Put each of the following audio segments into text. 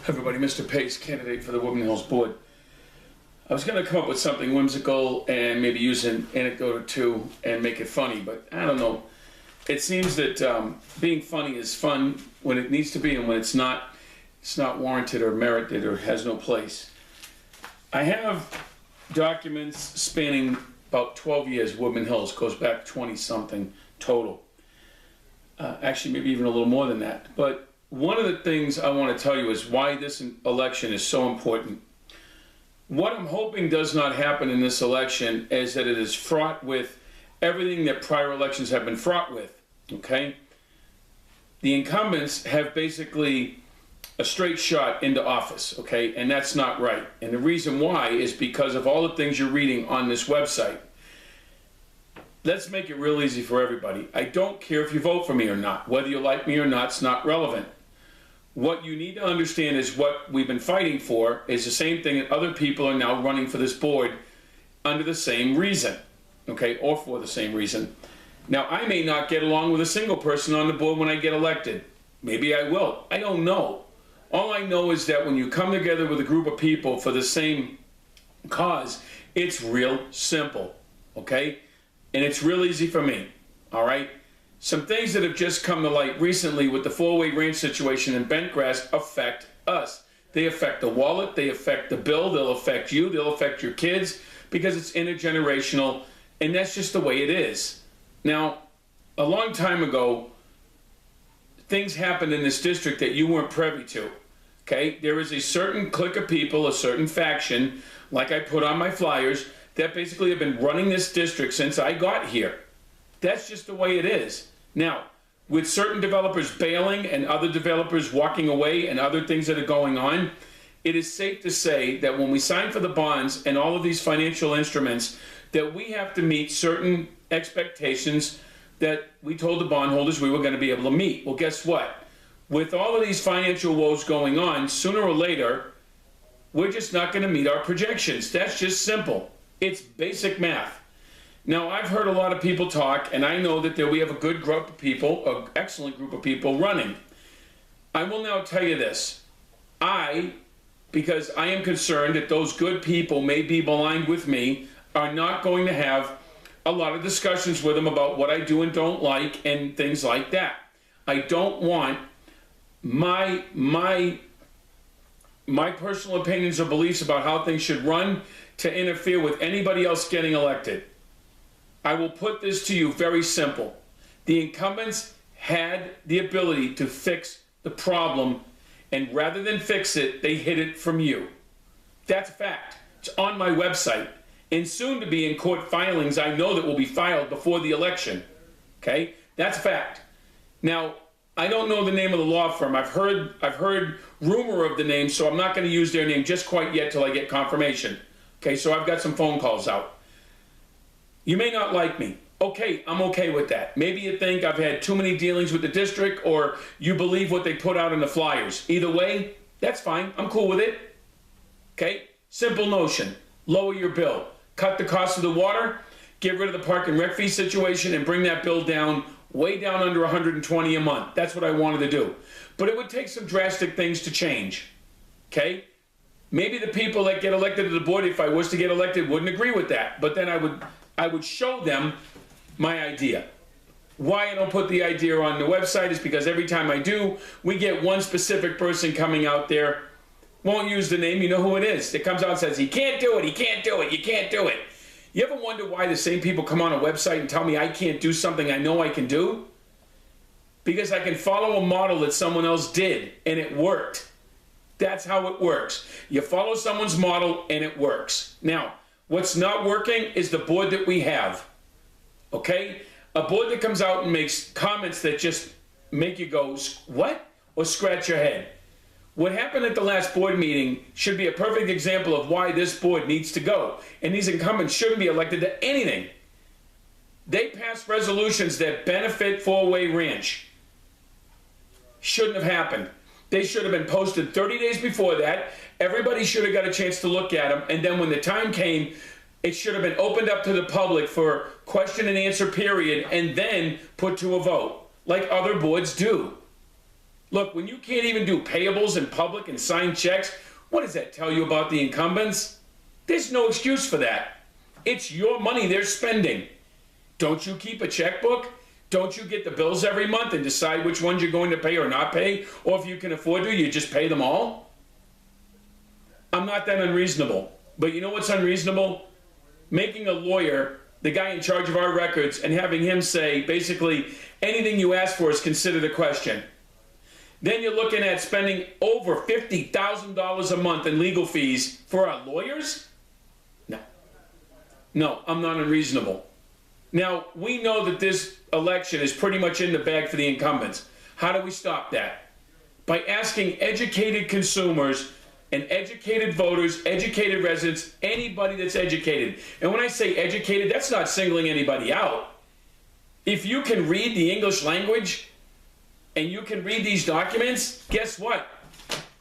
Everybody, Mr. Pace, candidate for the Woodland Hills Board. I was going to come up with something whimsical and maybe use an anecdote or two and make it funny, but I don't know. It seems that being funny is fun when it needs to be, and when it's not warranted or merited or has no place. I have documents spanning about 12 years. Woodland Hills goes back 20-something total. Actually, maybe even a little more than that. But one of the things I want to tell you is why this election is so important. What I'm hoping does not happen in this election is that it is fraught with everything that prior elections have been fraught with, okay? The incumbents have basically a straight shot into office, okay? And that's not right. And the reason why is because of all the things you're reading on this website. Let's make it real easy for everybody. I don't care if you vote for me or not. Whether you like me or not, it's not relevant. What you need to understand is what we've been fighting for is the same thing that other people are now running for this board under the same reason, okay, or for the same reason. Now, I may not get along with a single person on the board when I get elected. Maybe I will. I don't know. All I know is that when you come together with a group of people for the same cause, it's real simple, okay? And it's real easy for me, all right? Some things that have just come to light recently with the four-way ranch situation in Bentgrass affect us. They affect the wallet, they affect the bill, they'll affect you, they'll affect your kids, because it's intergenerational, and that's just the way it is. Now, a long time ago, things happened in this district that you weren't privy to, okay? There is a certain clique of people, a certain faction, like I put on my flyers, that basically have been running this district since I got here. That's just the way it is. Now, with certain developers bailing and other developers walking away and other things that are going on, it is safe to say that when we sign for the bonds and all of these financial instruments, that we have to meet certain expectations that we told the bondholders we were going to be able to meet. Well, guess what? With all of these financial woes going on, sooner or later, we're just not going to meet our projections. That's just simple. It's basic math. Now, I've heard a lot of people talk, and I know that we have a good group of people, an excellent group of people running. I will now tell you this. Because I am concerned that those good people may be maligned with me, are not going to have a lot of discussions with them about what I do and don't like and things like that. I don't want my personal opinions or beliefs about how things should run to interfere with anybody else getting elected. I will put this to you very simple. The incumbents had the ability to fix the problem, and rather than fix it, they hid it from you. That's a fact. It's on my website, and soon to be in court filings I know that will be filed before the election. Okay? That's a fact. Now, I don't know the name of the law firm. I've heard rumor of the name, so I'm not going to use their name just quite yet till I get confirmation. Okay, so I've got some phone calls out. You may not like me. Okay, I'm okay with that. Maybe you think I've had too many dealings with the district, or you believe what they put out in the flyers. Either way, that's fine. I'm cool with it. Okay, simple notion. Lower your bill. Cut the cost of the water, get rid of the park and rec fee situation, and bring that bill down, way down under $120 a month. That's what I wanted to do. But it would take some drastic things to change. Okay? Maybe the people that get elected to the board, if I was to get elected, wouldn't agree with that. But then I would show them my idea. Why I don't put the idea on the website is because every time I do, we get one specific person coming out there, won't use the name, you know who it is, that comes out and says, he can't do it, he can't do it, you can't do it. You ever wonder why the same people come on a website and tell me I can't do something I know I can do? Because I can follow a model that someone else did, and it worked. That's how it works. You follow someone's model, and it works. Now, what's not working is the board that we have, okay? A board that comes out and makes comments that just make you go, what? Or scratch your head. What happened at the last board meeting should be a perfect example of why this board needs to go. And these incumbents shouldn't be elected to anything. They passed resolutions that benefit Four-Way Ranch. Shouldn't have happened. They should have been posted 30 days before that. Everybody should have got a chance to look at them. And then when the time came, it should have been opened up to the public for question and answer period and then put to a vote, like other boards do. Look, when you can't even do payables in public and sign checks, what does that tell you about the incumbents? There's no excuse for that. It's your money they're spending. Don't you keep a checkbook? Don't you get the bills every month and decide which ones you're going to pay or not pay? Or if you can afford to, you just pay them all? I'm not that unreasonable. But you know what's unreasonable? Making a lawyer the guy in charge of our records and having him say, basically, anything you ask for is considered a question. Then you're looking at spending over $50,000 a month in legal fees for our lawyers? No. No, I'm not unreasonable. Now, we know that this election is pretty much in the bag for the incumbents. How do we stop that? By asking educated consumers and educated voters, educated residents, anybody that's educated. And when I say educated, that's not singling anybody out. If you can read the English language and you can read these documents, guess what?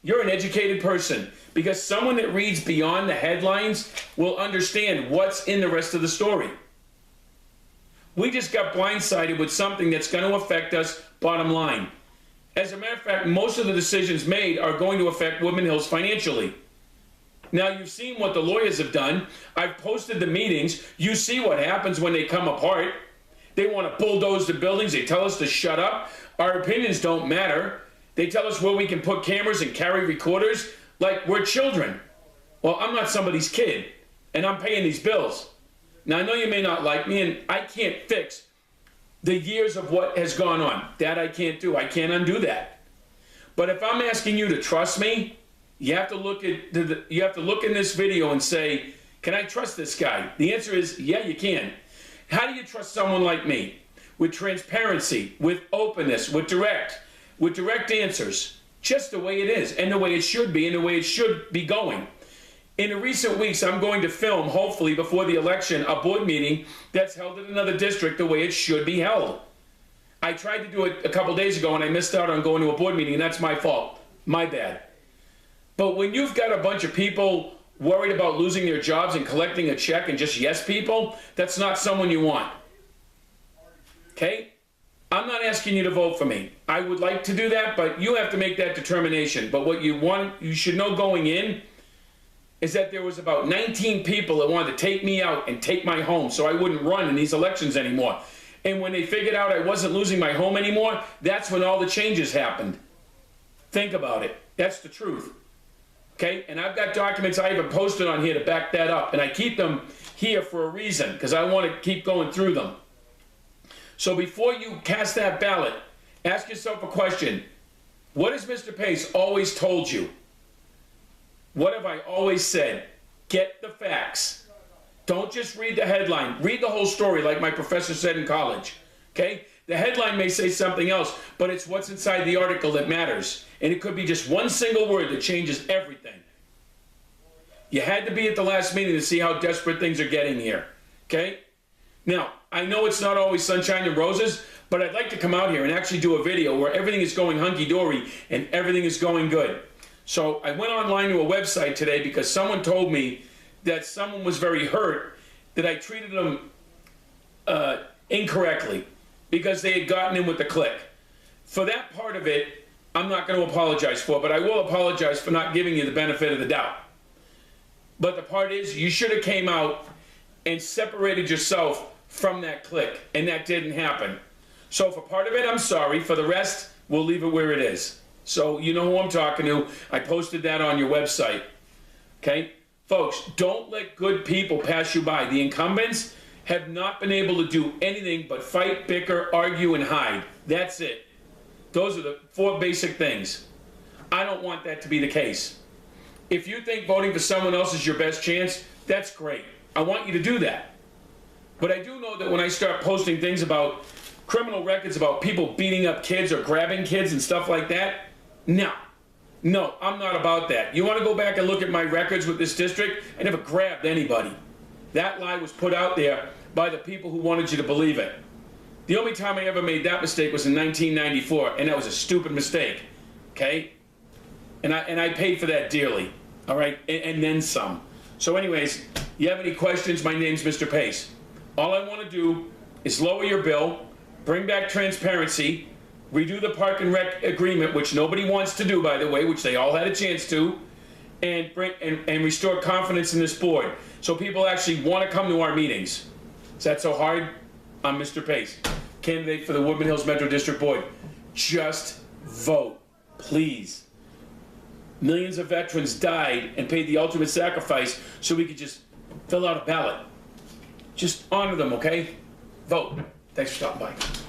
You're an educated person, because someone that reads beyond the headlines will understand what's in the rest of the story. We just got blindsided with something that's going to affect us bottom line. As a matter of fact, most of the decisions made are going to affect Woodman Hills financially. Now, you've seen what the lawyers have done. I've posted the meetings. You see what happens when they come apart. They want to bulldoze the buildings. They tell us to shut up. Our opinions don't matter. They tell us where we can put cameras and carry recorders like we're children. Well, I'm not somebody's kid, and I'm paying these bills. Now, I know you may not like me, and I can't fix the years of what has gone on. That I can't do. I can't undo that. But if I'm asking you to trust me, you have to look at you have to look in this video and say, can I trust this guy? The answer is, yeah, you can. How do you trust someone like me? With transparency, with openness, with direct answers, just the way it is, and the way it should be, and the way it should be going. In the recent weeks, I'm going to film, hopefully before the election, a board meeting that's held in another district the way it should be held. I tried to do it a couple days ago and I missed out on going to a board meeting, and that's my fault. My bad. But when you've got a bunch of people worried about losing their jobs and collecting a check and just yes people, that's not someone you want. Okay? I'm not asking you to vote for me. I would like to do that, but you have to make that determination. But what you should know going in is that there was about 19 people that wanted to take me out and take my home so I wouldn't run in these elections anymore. And when they figured out I wasn't losing my home anymore, that's when all the changes happened. Think about it. That's the truth. Okay? And I've got documents I even posted on here to back that up. And I keep them here for a reason, because I want to keep going through them. So before you cast that ballot, ask yourself a question. What has Mr. Pace always told you? What have I always said? Get the facts. Don't just read the headline. Read the whole story like my professor said in college. Okay? The headline may say something else, but it's what's inside the article that matters. And it could be just one single word that changes everything. You had to be at the last meeting to see how desperate things are getting here. Okay? Now, I know it's not always sunshine and roses, but I'd like to come out here and actually do a video where everything is going hunky-dory and everything is going good. So I went online to a website today because someone told me that someone was very hurt that I treated them incorrectly because they had gotten in with the click. For that part of it, I'm not going to apologize for, but I will apologize for not giving you the benefit of the doubt. But the part is, you should have came out and separated yourself from that click, and that didn't happen. So for part of it, I'm sorry. For the rest, we'll leave it where it is. So you know who I'm talking to. I posted that on your website. Okay? Folks, don't let good people pass you by. The incumbents have not been able to do anything but fight, bicker, argue, and hide. That's it. Those are the 4 basic things. I don't want that to be the case. If you think voting for someone else is your best chance, that's great. I want you to do that. But I do know that when I start posting things about criminal records, about people beating up kids or grabbing kids and stuff like that, no, I'm not about that. You want to go back and look at my records with this district? I never grabbed anybody. That lie was put out there by the people who wanted you to believe it. The only time I ever made that mistake was in 1994, and that was a stupid mistake, okay? And I paid for that dearly, all right, and then some. So anyways, you have any questions, my name's Mr. Pace. All I want to do is lower your bill, bring back transparency, redo the park and rec agreement, which nobody wants to do, by the way, which they all had a chance to, and and restore confidence in this board, so people actually want to come to our meetings. Is that so hard? I'm Mr. Pace, candidate for the Woodman Hills Metro District Board. Just vote, please. Millions of veterans died and paid the ultimate sacrifice so we could just fill out a ballot. Just honor them, okay? Vote. Thanks for stopping by.